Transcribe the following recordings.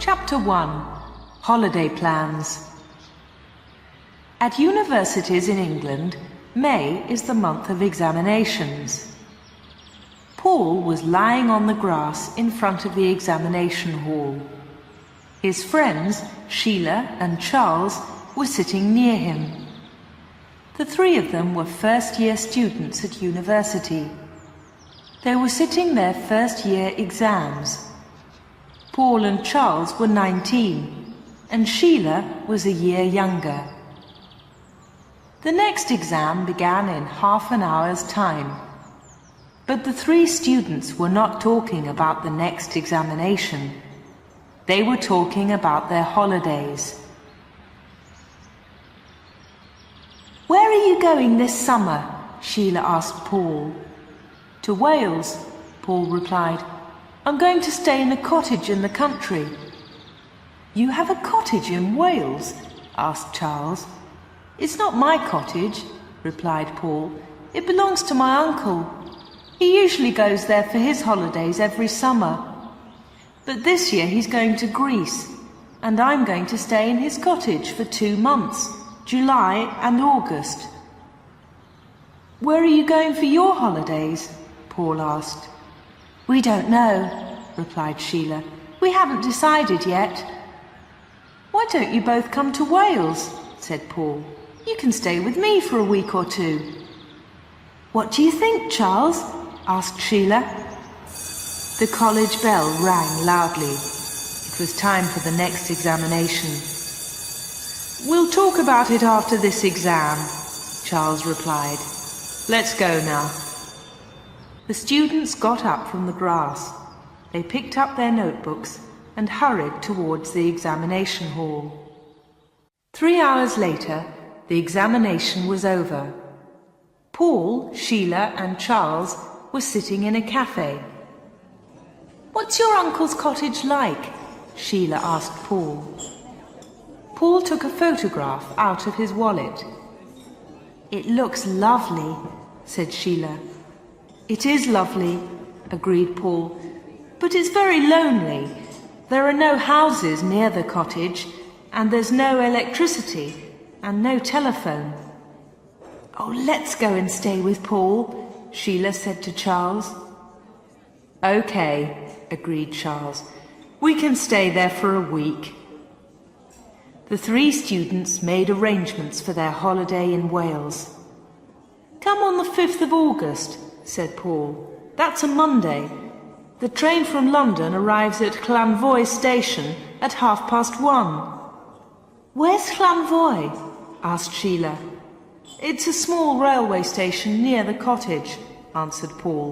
Chapter 1. Holiday Plans. At universities in England, May is the month of examinations. Paul was lying on the grass in front of the examination hall. His friends, Sheila and Charles, were sitting near him. The three of them were first-year students at university. They were sitting their first-year exams. Paul and Charles were 19, and Sheila was a year younger. The next exam began in half an hour's time. But the three students were not talking about the next examination. They were talking about their holidays. "Where are you going this summer?" Sheila asked Paul. "To Wales," Paul replied. "I'm going to stay in a cottage in the country." "You have a cottage in Wales?" asked Charles. "It's not my cottage," replied Paul. "It belongs to my uncle. He usually goes there for his holidays every summer. But this year he's going to Greece, and I'm going to stay in his cottage for 2 months, July and August." "Where are you going for your holidays?" Paul asked. "We don't know," replied Sheila. "We haven't decided yet." "Why don't you both come to Wales?" said Paul. "You can stay with me for a week or two." "What do you think, Charles?" asked Sheila. The college bell rang loudly. It was time for the next examination. "We'll talk about it after this exam," Charles replied. "Let's go now." The students got up from the grass. They picked up their notebooks and hurried towards the examination hall. 3 hours later, the examination was over. Paul, Sheila and Charles were sitting in a cafe. "What's your uncle's cottage like?" Sheila asked Paul. Paul took a photograph out of his wallet. "It looks lovely," said Sheila. "It is lovely," agreed Paul, "but it's very lonely. There are no houses near the cottage, and there's no electricity and no telephone." "Oh, let's go and stay with Paul," Sheila said to Charles. "Okay," agreed Charles. "We can stay there for a week." The three students made arrangements for their holiday in Wales. "Come on the 5th of August, said Paul. "That's a Monday. The train from London arrives at Llanvoy station at 1:30. "Where's Llanvoy?" asked Sheila. "It's a small railway station near the cottage," answered Paul.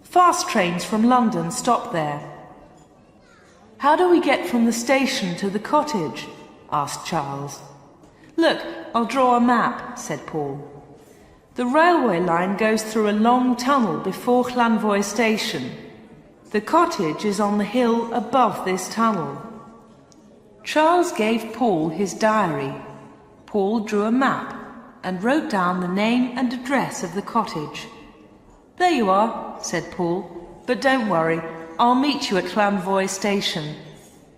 "Fast trains from London stop there." "How do we get from the station to the cottage?" asked Charles. "Look, I'll draw a map," said Paul. "The railway line goes through a long tunnel before Llanvoy station. The cottage is on the hill above this tunnel." Charles gave Paul his diary. Paul drew a map and wrote down the name and address of the cottage. "There you are," said Paul. "But don't worry, I'll meet you at Llanvoy station.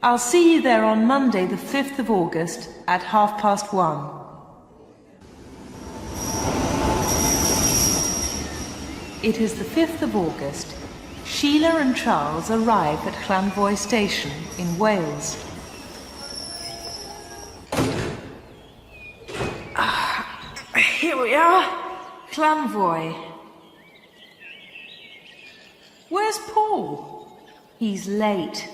I'll see you there on Monday the 5th of August at 1:30. It is the 5th of August. Sheila and Charles arrive at Llanvoy station in Wales. Here we are, Llanvoy. "Where's Paul?" "He's late."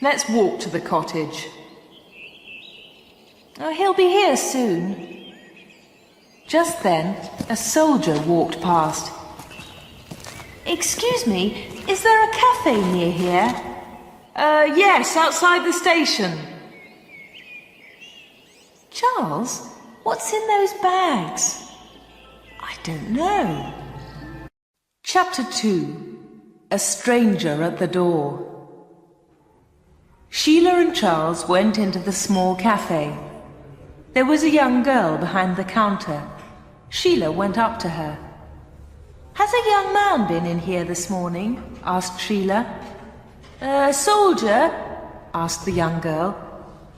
"Let's walk to the cottage." "Oh, he'll be here soon." Just then, a soldier walked past. "Excuse me, is there a cafe near here?" Yes, outside the station." "Charles, what's in those bags?" "I don't know." Chapter 2. A stranger at the door. Sheila and Charles went into the small cafe. There was a young girl behind the counter. Sheila went up to her. "Has a young man been in here this morning?" asked Sheila. "Soldier," asked the young girl.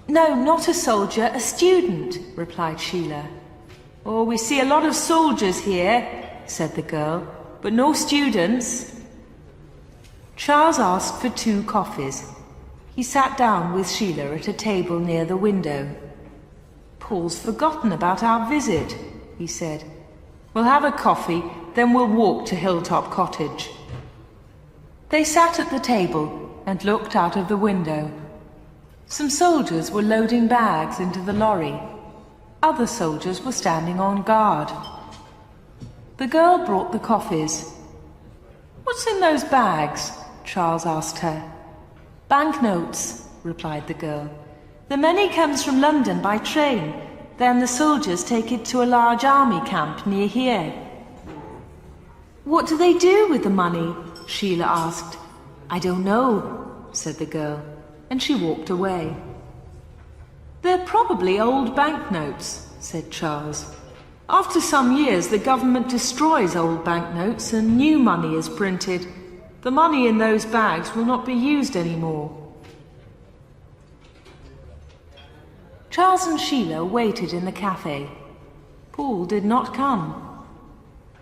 No, not a soldier, a student, replied Sheila. Oh, we see a lot of soldiers here, said the girl, but no students. Charles asked for 2 coffees. He sat down with Sheila at a table near the window. Paul's forgotten about our visit, he said. We'll have a coffee, then we'll walk to Hilltop Cottage. They sat at the table and looked out of the window. Some soldiers were loading bags into the lorry. Other soldiers were standing on guard. The girl brought the coffees. What's in those bags? Charles asked her. Banknotes, replied the girl. The money comes from London by train. Then the soldiers take it to a large army camp near here. What do they do with the money? Sheila asked. I don't know, said the girl, and she walked away. They're probably old banknotes, said Charles. After some years, the government destroys old banknotes and new money is printed. The money in those bags will not be used anymore. Charles and Sheila waited in the cafe. Paul did not come.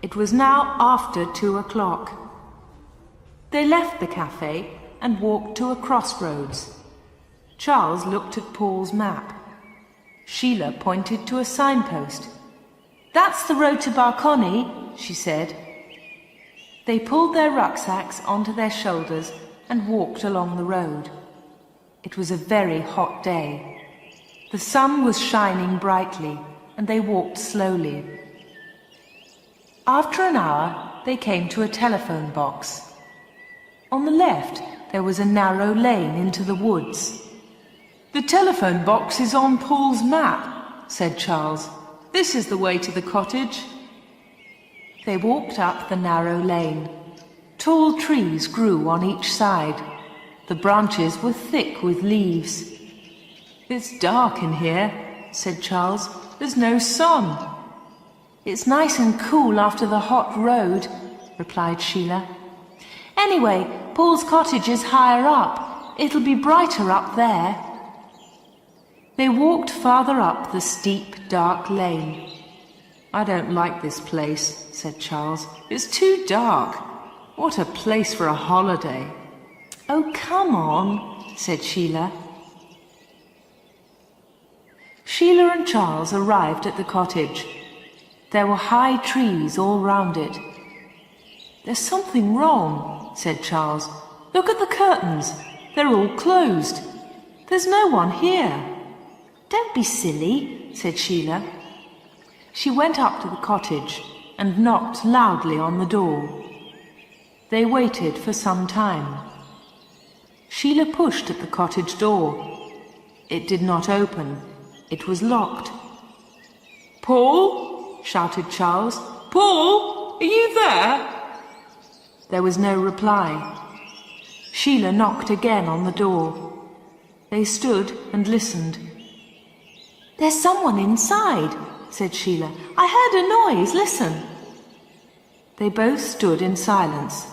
It was now after 2 o'clock. They left the cafe and walked to a crossroads. Charles looked at Paul's map. Sheila pointed to a signpost. That's the road to Barcony, she said. They pulled their rucksacks onto their shoulders and walked along the road. It was a very hot day. The sun was shining brightly, and they walked slowly. After an hour, they came to a telephone box. On the left, there was a narrow lane into the woods. The telephone box is on Paul's map, said Charles. This is the way to the cottage. They walked up the narrow lane. Tall trees grew on each side. The branches were thick with leaves. It's dark in here, said Charles. There's no sun. It's nice and cool after the hot road, replied Sheila. Anyway, Paul's cottage is higher up. It'll be brighter up there. They walked farther up the steep, dark lane. I don't like this place, said Charles. It's too dark. What a place for a holiday. Oh, come on, said Sheila. Sheila and Charles arrived at the cottage. There were high trees all round it. There's something wrong, said Charles. Look at the curtains. They're all closed. There's no one here. Don't be silly, said Sheila. She went up to the cottage and knocked loudly on the door. They waited for some time. Sheila pushed at the cottage door. It did not open. It was locked. Paul? Shouted Charles. Paul, are you there? There was no reply. Sheila knocked again on the door. They stood and listened. There's someone inside, said Sheila. I heard a noise. Listen. They both stood in silence.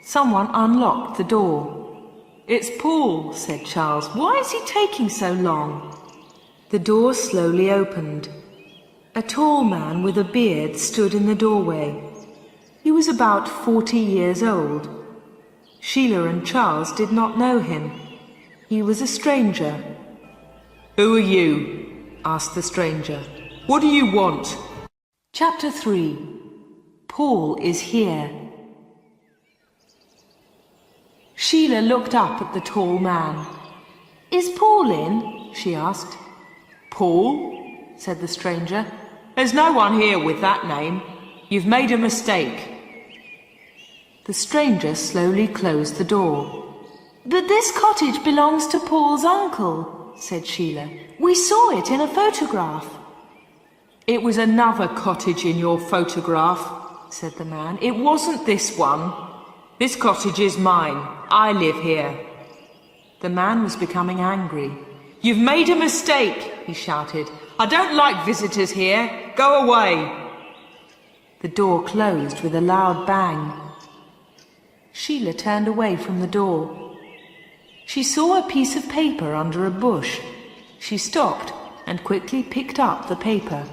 Someone unlocked the door. It's Paul, said Charles. Why is he taking so long? The door slowly opened. A tall man with a beard stood in the doorway. He was about 40 years old. Sheila and Charles did not know him. He was a stranger. Who are you? Asked the stranger. What do you want? Chapter 3. Paul is here. Sheila looked up at the tall man. Is Paul in? She asked. Paul? Said the stranger. There's no one here with that name. You've made a mistake. The stranger slowly closed the door. But this cottage belongs to Paul's uncle, said Sheila. We saw it in a photograph. It was another cottage in your photograph, said the man. It wasn't this one. This cottage is mine. I live here. The man was becoming angry. You've made a mistake, he shouted. I don't like visitors here. Go away. The door closed with a loud bang. Sheila turned away from the door. She saw a piece of paper under a bush. She stopped and quickly picked up the paper.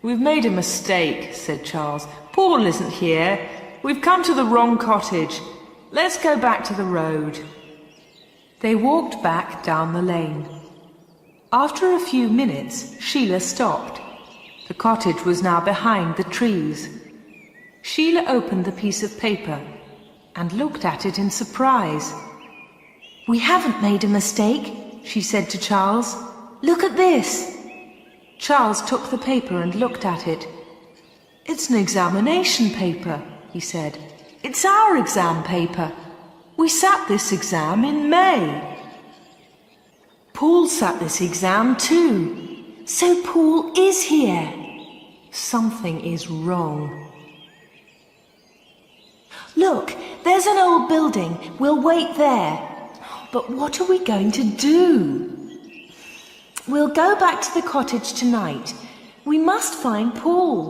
"We've made a mistake," said Charles. "Paul isn't here. We've come to the wrong cottage. Let's go back to the road." They walked back down the lane. After a few minutes, Sheila stopped. The cottage was now behind the trees. Sheila opened the piece of paper and looked at it in surprise. "We haven't made a mistake," she said to Charles. "Look at this." Charles took the paper and looked at it. "It's an examination paper," he said. "It's our exam paper. We sat this exam in May." "Paul sat this exam too. So Paul is here. Something is wrong." "Look, there's an old building. We'll wait there. But what are we going to do?" "We'll go back to the cottage tonight. We must find Paul."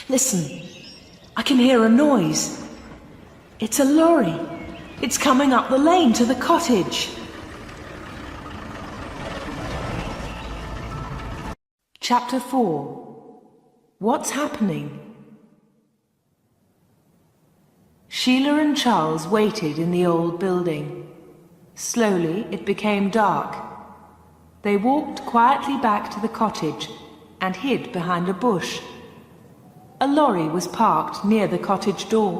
"Listen, I can hear a noise. It's a lorry. It's coming up the lane to the cottage." Chapter 4. What's happening? Sheila and Charles waited in the old building. Slowly it became dark. They walked quietly back to the cottage and hid behind a bush. A lorry was parked near the cottage door.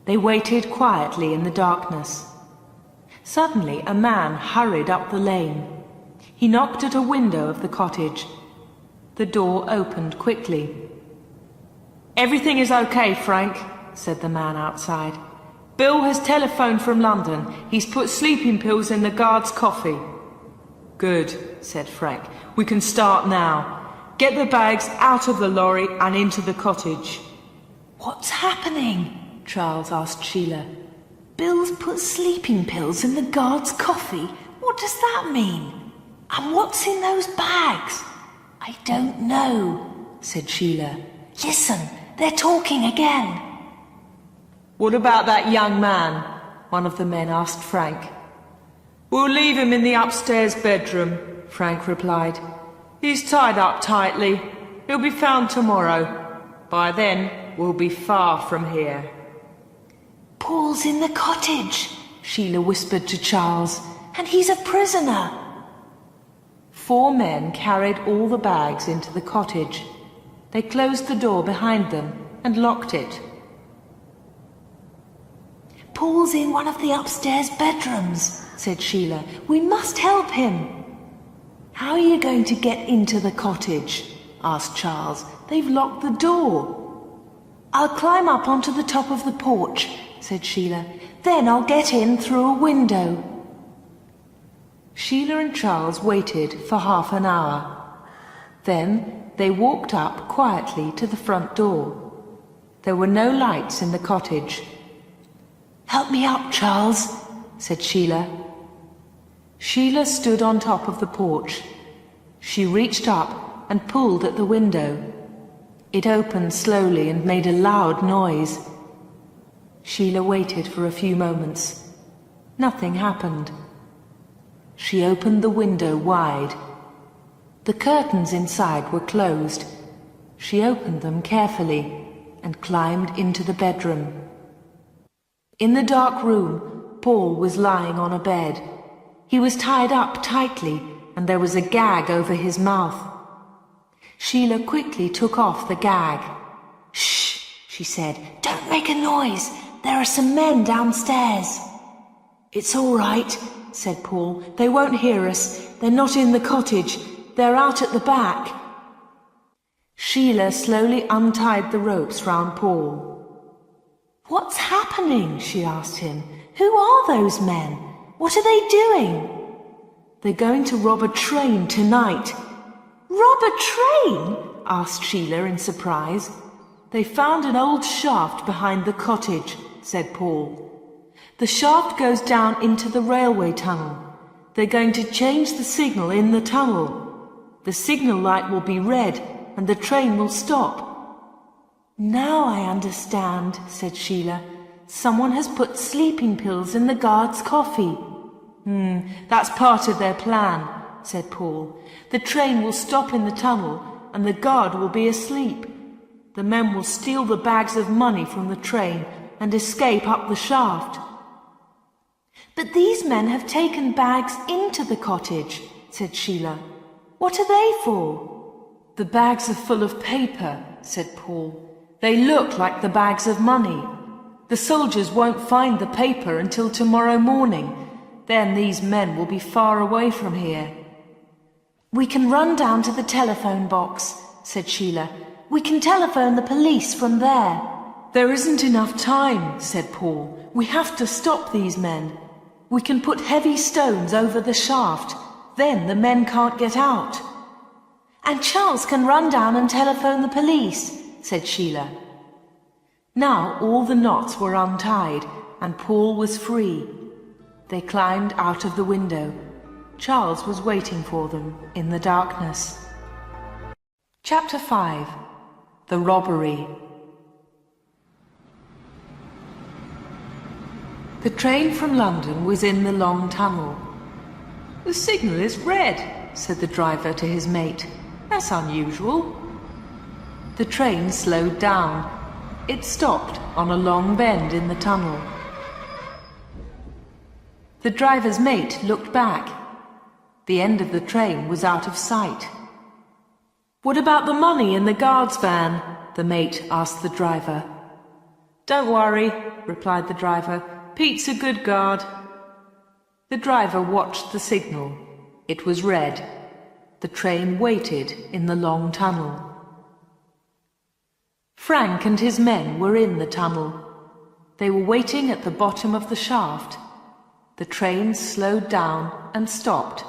They waited quietly in the darkness. Suddenly a man hurried up the lane. He knocked at a window of the cottage. The door opened quickly. "Everything is okay, Frank," said the man outside. "Bill has telephoned from London. He's put sleeping pills in the guard's coffee." "Good," said Frank. "We can start now. Get the bags out of the lorry and into the cottage." "What's happening?" Charles asked Sheila. "Bill's put sleeping pills in the guard's coffee. What does that mean? And what's in those bags?" "I don't know," said Sheila. "Listen, they're talking again." "What about that young man?" one of the men asked Frank. "We'll leave him in the upstairs bedroom," Frank replied. "He's tied up tightly. He'll be found tomorrow. By then, we'll be far from here." "Paul's in the cottage," Sheila whispered to Charles, "and he's a prisoner." 4 men carried all the bags into the cottage. They closed the door behind them and locked it. "Paul's in one of the upstairs bedrooms," said Sheila. "We must help him." "How are you going to get into the cottage?" asked Charles. "They've locked the door." "I'll climb up onto the top of the porch," said Sheila. "Then I'll get in through a window." Sheila and Charles waited for half an hour. Then they walked up quietly to the front door. There were no lights in the cottage. "Help me up, Charles," said Sheila. Sheila stood on top of the porch. She reached up and pulled at the window. It opened slowly and made a loud noise. Sheila waited for a few moments. Nothing happened. She opened the window wide. The curtains inside were closed. She opened them carefully and climbed into the bedroom. In the dark room, Paul was lying on a bed. He was tied up tightly, and there was a gag over his mouth. Sheila quickly took off the gag. "Shh," she said. "Don't make a noise. There are some men downstairs." "It's all right," said Paul. "They won't hear us. They're not in the cottage. They're out at the back." Sheila slowly untied the ropes round Paul. "What's happening?" she asked him. "Who are those men? What are they doing?" "They're going to rob a train tonight." "Rob a train?" asked Sheila in surprise. "They found an old shaft behind the cottage," said Paul. "The shaft goes down into the railway tunnel. They're going to change the signal in the tunnel. The signal light will be red and the train will stop." "Now I understand," said Sheila. Someone has put sleeping pills in the guard's coffee. That's part of their plan, said Paul. The train will stop in the tunnel and the guard will be asleep. The men will steal the bags of money from the train and escape up the shaft. But these men have taken bags into the cottage, said Sheila. What are they for? The bags are full of paper, said Paul. They look like the bags of money. The soldiers won't find the paper until tomorrow morning. Then these men will be far away from here. We can run down to the telephone box, said Sheila. We can telephone the police from there. There isn't enough time, said Paul. We have to stop these men. We can put heavy stones over the shaft. Then the men can't get out. And Charles can run down and telephone the police, said Sheila. Now all the knots were untied and Paul was free. They climbed out of the window. Charles was waiting for them in the darkness. Chapter 5. The Robbery. The train from London was in the long tunnel. The signal is red, said the driver to his mate. That's unusual. The train slowed down. It stopped on a long bend in the tunnel. The driver's mate looked back. The end of the train was out of sight. What about the money in the guard's van? The mate asked the driver. Don't worry, replied the driver. Pete's a good guard. The driver watched the signal. It was red. The train waited in the long tunnel. Frank and his men were in the tunnel. They were waiting at the bottom of the shaft. The train slowed down and stopped.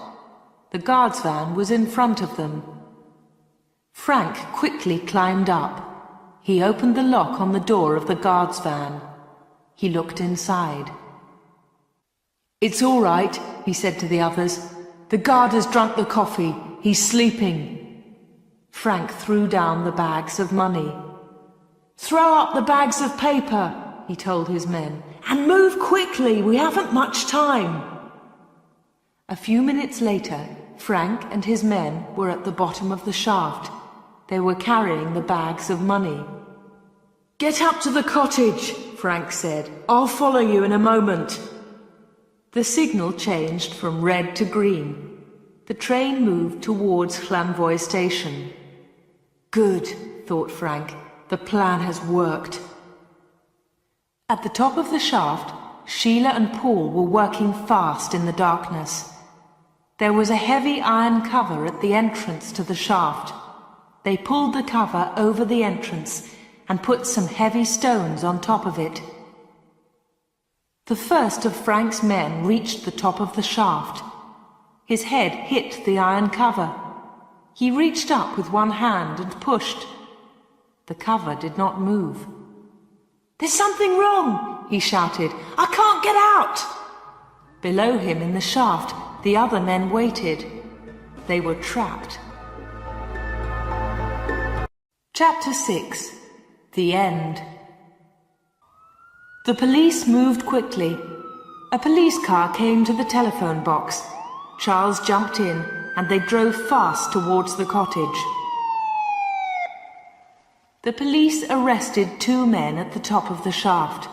The guard's van was in front of them. Frank quickly climbed up. He opened the lock on the door of the guard's van. He looked inside. It's all right, he said to the others. The guard has drunk the coffee. He's sleeping. Frank threw down the bags of money. Throw up the bags of paper, he told his men, and move quickly. We haven't much time. A few minutes later, Frank and his men were at the bottom of the shaft. They were carrying the bags of money. Get up to the cottage, Frank said. I'll follow you in a moment. The signal changed from red to green. The train moved towards Llanvoy station. Good, thought Frank. The plan has worked. At the top of the shaft, Sheila and Paul were working fast in the darkness. There was a heavy iron cover at the entrance to the shaft. They pulled the cover over the entrance and put some heavy stones on top of it. The first of Frank's men reached the top of the shaft. His head hit the iron cover. He reached up with one hand and pushed. The cover did not move. There's something wrong, he shouted. I can't get out. Below him in the shaft, the other men waited. They were trapped. Chapter 6. The End. The police moved quickly. A police car came to the telephone box. Charles jumped in and they drove fast towards the cottage. The police arrested 2 men at the top of the shaft.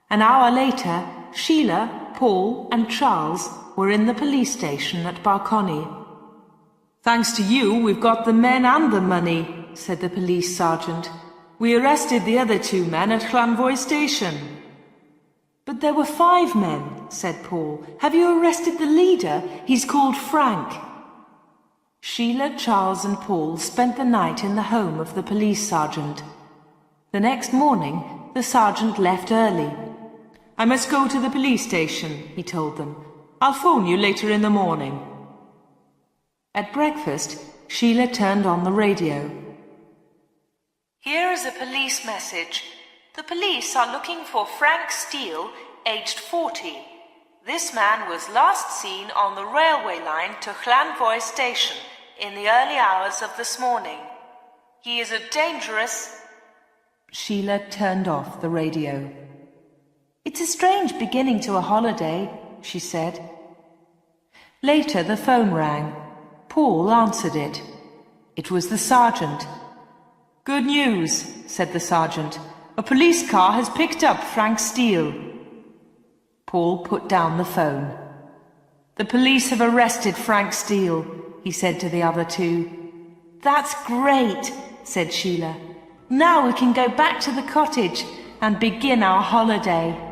An hour later, Sheila, Paul and Charles were in the police station at Barcony. Thanks to you, we've got the men and the money, said the police sergeant. We arrested the other 2 men at Llanvoy station. But there were 5 men, said Paul. Have you arrested the leader? He's called Frank. Sheila, Charles and Paul spent the night in the home of the police sergeant. The next morning, the sergeant left early. I must go to the police station, he told them. I'll phone you later in the morning. At breakfast, Sheila turned on the radio. Here is a police message. The police are looking for Frank Steele, aged 40. This man was last seen on the railway line to Llanvoy station in the early hours of this morning. He is a dangerous... Sheila turned off the radio. It's a strange beginning to a holiday, she said. Later the phone rang. Paul answered it. It was the sergeant. Good news, said the sergeant. A police car has picked up Frank Steele. Paul put down the phone. The police have arrested Frank Steele, he said to the other two. That's great, said Sheila. Now we can go back to the cottage and begin our holiday.